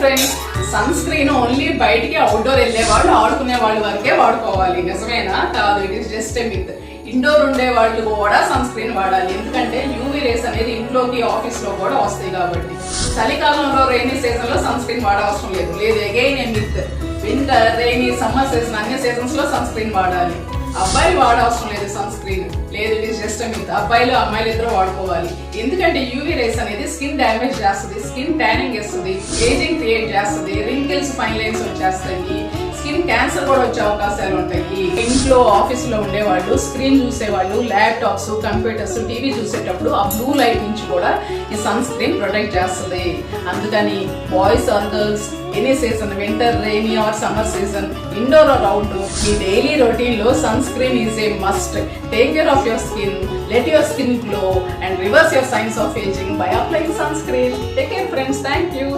Friends, sun screen only బయటికి outdoor వెళ్ళే వాళ్ళు ఆడుకునే వాళ్ళ వరకే వాడుకోవాలి. నిజమేనా? కాదు, it is just a myth. Indoor ఉండే వాళ్ళు కూడా సన్ స్క్రీన్ వాడాలి. ఎందుకంటే యూవీ రేస్ అనేది ఇంట్లోకి ఆఫీస్ లో కూడా వస్తాయి కాబట్టి. చలికాలంలో రైనీ సీజన్ లో సన్ స్క్రీన్ వాడవసరం లేదు. Again a myth. Winter, rainy, summer season అన్ని సీజన్స్ లో సన్ స్క్రీన్ వాడాలి. అబ్బాయిలు వాడవసరం లేదు సన్ స్క్రీన్. లేదు, ఇట్ ఈస్ జస్ట్ మిత్. అబ్బాయిలు అమ్మాయిలు ఇద్దరు వాడుకోవాలి. ఎందుకంటే యూవీ రేస్ అనేది స్కిన్ డ్యామేజ్ చేస్తుంది, స్కిన్ ట్యానింగ్ ఇస్తుంది, ఏజింగ్ క్రియేట్ చేస్తుంది, రింకిల్స్, ఫైన్ లైన్స్ వచ్చేస్తాయి, స్కిన్ క్యాన్సర్ కూడా వచ్చే అవకాశాలు ఉంటాయి. ఇంట్లో ఆఫీస్ లో ఉండేవాళ్ళు, స్క్రీన్ చూసేవాళ్ళు, ల్యాప్టాప్స్, కంప్యూటర్స్, టీవీ చూసేటప్పుడు ఆ బ్లూ లైట్ నుంచి కూడా ఈ సన్ స్క్రీన్ ప్రొటెక్ట్ చేస్తుంది. అందుకని boys or girls, any season, winter, rainy or summer season, indoor or outdoor, మీ డైలీ రొటీన్ లో sunscreen is a must. Take care of your skin, let your skin glow and reverse your signs of aging by applying sunscreen. Take care friends, thank you.